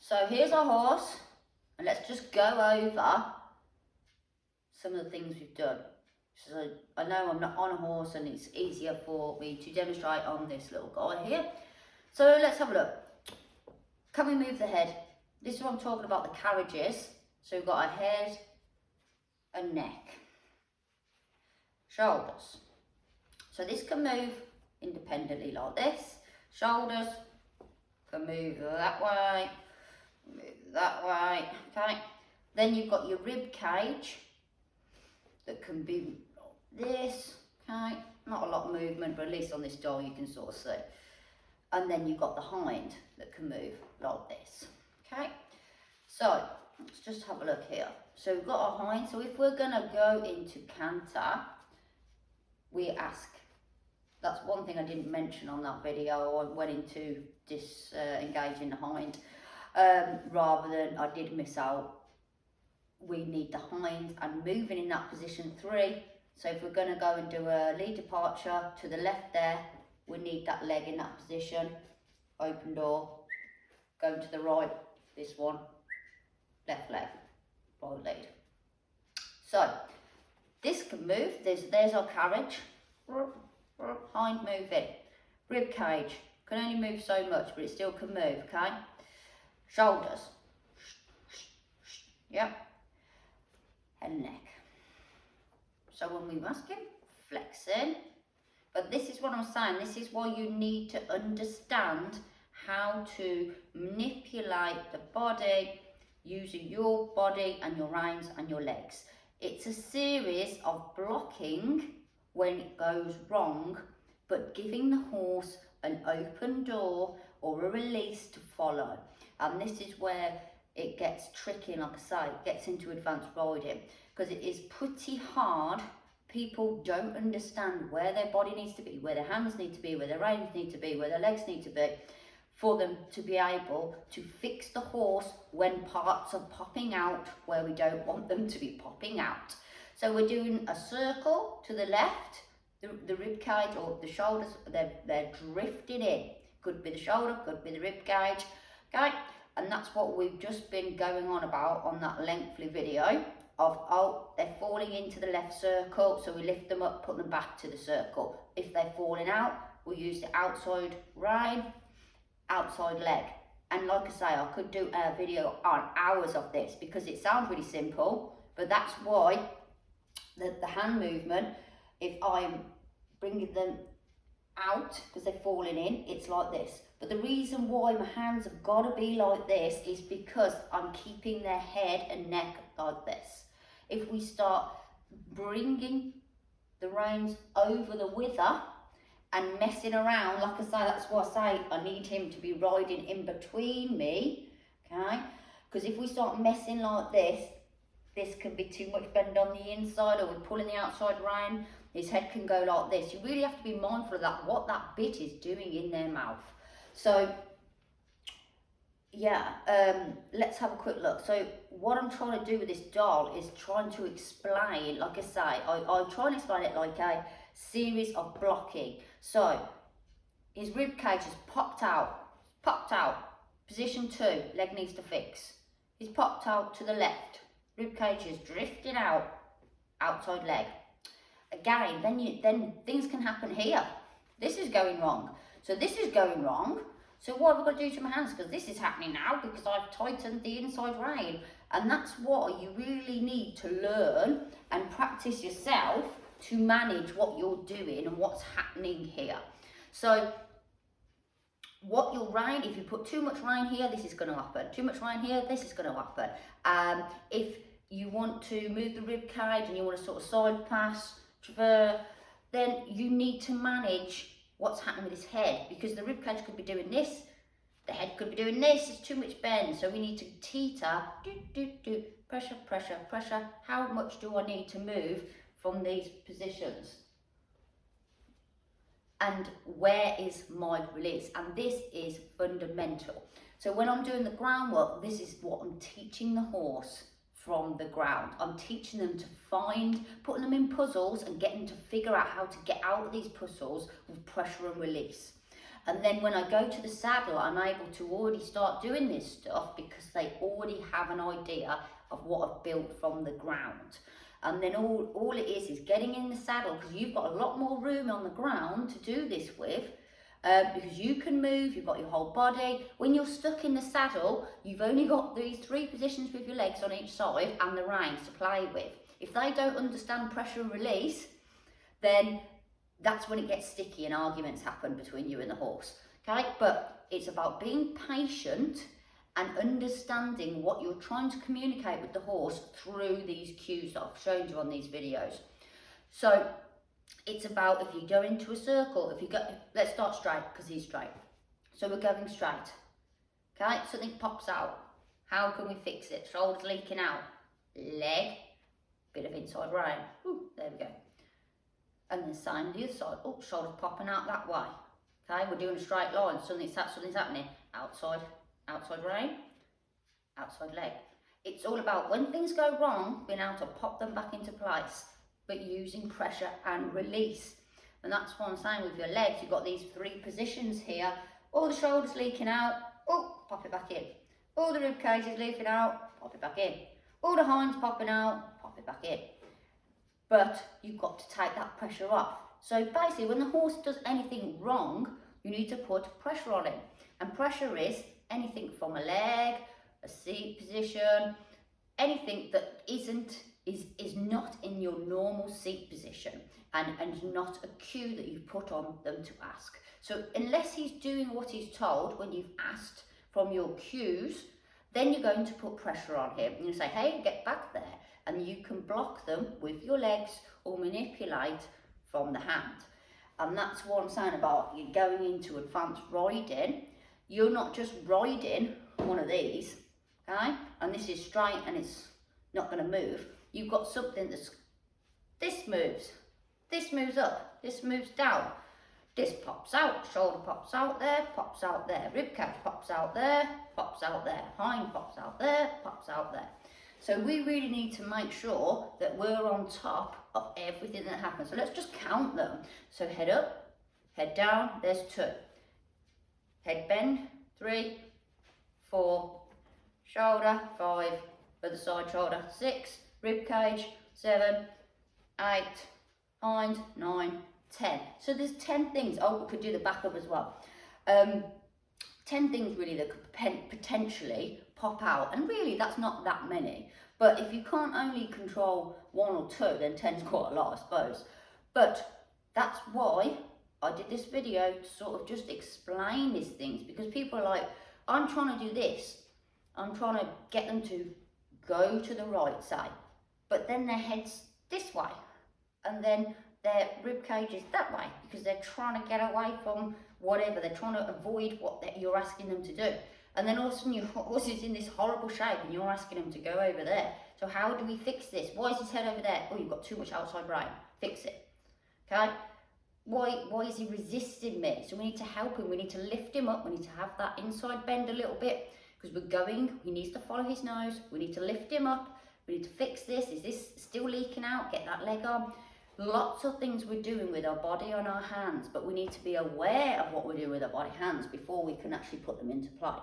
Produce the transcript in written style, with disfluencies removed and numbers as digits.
So here's our horse, and let's just go over some of the things we've done. So I know I'm not on a horse and it's easier for me to demonstrate on this little guy here. So let's have a look. Can we move the head? This is what I'm talking about, the carriages. So we've got a head, a neck, shoulders. So this can move independently like this. Shoulders can move that way, move that way, okay? Then you've got your rib cage that can be like this, okay? Not a lot of movement, but at least on this doll you can sort of see. And then you've got the hind that can move like this, okay? So let's just have a look here. So we've got our hind. So if we're gonna go into canter, we ask. That's one thing I didn't mention on that video. I went into disengaging the hind rather than I did miss out. We need the hind and moving in that position 3. So if we're going to go and do a lead departure to the left there, we need that leg in that position. Open door, going to the right, this one, left leg, right lead. So this can move. There's our carriage. Hind moving. Rib cage can only move so much, but it still can move, okay? Shoulders. Yep. Head and neck. So when we masking, flexing. But this is what I'm saying. This is why you need to understand how to manipulate the body using your body and your arms and your legs. It's a series of blocking when it goes wrong, but giving the horse an open door or a release to follow. And this is where it gets tricky, like I say, it gets into advanced riding, because it is pretty hard. People don't understand where their body needs to be, where their hands need to be, where their arms need to be, where their legs need to be, for them to be able to fix the horse when parts are popping out where we don't want them to be popping out. So we're doing a circle to the left, the rib cage or the shoulders, they're drifting in. Could be the shoulder, could be the rib cage, okay? And that's what we've just been going on about on that lengthy video of, oh, they're falling into the left circle, so we lift them up, put them back to the circle. If they're falling out, we'll use the outside rein, outside leg. And like I say, I could do a video on hours of this because it sounds really simple, but that's why the hand movement, if I'm bringing them out because they're falling in, it's like this. But the reason why my hands have got to be like this is because I'm keeping their head and neck like this. If we start bringing the reins over the wither and messing around, like I say, that's why I say I need him to be riding in between me, okay? Because if we start messing like this can be too much bend on the inside, or we're pulling the outside rein, his head can go like this. You really have to be mindful of that, what that bit is doing in their mouth. So yeah, let's have a quick look. So what I'm trying to do with this doll is trying to explain, like I say, I try and explain it like a series of blocking. So his rib cage has popped out, position 2, leg needs to fix. He's popped out to the left, rib cage is drifting out, outside leg. Again, then things can happen here. This is going wrong. So this is going wrong. So what have I got to do to my hands? Because this is happening now because I've tightened the inside rein. And that's what you really need to learn and practice yourself to manage what you're doing and what's happening here. So what your rein, if you put too much rein here, this is going to happen. Too much rein here, this is going to happen. If you want to move the rib cage and you want to sort of side pass, traverse, then you need to manage what's happening with his head, because the rib cage could be doing this, the head could be doing this, it's too much bend, so we need to teeter, pressure, pressure, pressure. How much do I need to move from these positions? And where is my release? And this is fundamental. So when I'm doing the groundwork, this is what I'm teaching the horse from the ground. I'm teaching them to find, putting them in puzzles and getting them to figure out how to get out of these puzzles with pressure and release. And then when I go to the saddle, I'm able to already start doing this stuff because they already have an idea of what I've built from the ground. And then all it is getting in the saddle, because you've got a lot more room on the ground to do this with, because you can move, you've got your whole body. When you're stuck in the saddle, you've only got these 3 positions with your legs on each side and the reins to play with. If they don't understand pressure and release, then that's when it gets sticky and arguments happen between you and the horse. Okay, but it's about being patient and understanding what you're trying to communicate with the horse through these cues that I've shown you on these videos. So it's about, if you go into a circle, if you go, let's start straight because he's straight. So we're going straight. Okay, something pops out. How can we fix it? Shoulders leaking out. Leg, bit of inside rein. Ooh, there we go. And the same on the other side. Oh, shoulders popping out that way. Okay, we're doing a straight line. Something's happening. Outside rein, outside leg. It's all about, when things go wrong, being able to pop them back into place, but using pressure and release. And that's what I'm saying with your legs. You've got these 3 positions here. All the shoulders leaking out. Oh, pop it back in. All the rib cages leaking out. Pop it back in. All the hinds popping out. Pop it back in. But you've got to take that pressure off. So basically, when the horse does anything wrong, you need to put pressure on it. And pressure is anything from a leg, a seat position, anything that is not in your normal seat position and not a cue that you put on them to ask. So unless he's doing what he's told when you've asked from your cues, then you're going to put pressure on him. You're going to say, hey, get back there. And you can block them with your legs or manipulate from the hand. And that's what I'm saying about you going into advanced riding. You're not just riding one of these, okay? And this is straight and it's not going to move. You've got something that's, this moves up, this moves down. This pops out, shoulder pops out there, rib cage pops out there, hind pops out there, pops out there. So we really need to make sure that we're on top of everything that happens. So let's just count them. So head up, head down, there's 2. Head bend, 3, 4, shoulder, 5, other side shoulder, 6, rib cage, 7, 8, hind, 9, 10. So there's 10 things. Oh, we could do the back up as well. 10 things really that could potentially pop out, and really that's not that many. But if you can't only control 1 or 2, then 10's quite a lot, I suppose. But that's why I did this video, to sort of just explain these things, because people are like, I'm trying to do this, I'm trying to get them to go to the right side, but then their head's this way, and then their rib cage is that way, because they're trying to get away from whatever, they're trying to avoid what you're asking them to do. And then all of a sudden your horse is in this horrible shape and you're asking him to go over there. So how do we fix this? Why is his head over there? Oh, you've got too much outside rein. Fix it. Okay? Why is he resisting me? So we need to help him. We need to lift him up. We need to have that inside bend a little bit, because he needs to follow his nose. We need to lift him up. We need to fix this. Is this still leaking out? Get that leg on. Lots of things we're doing with our body on our hands, but we need to be aware of what we're doing with our body hands before we can actually put them into play.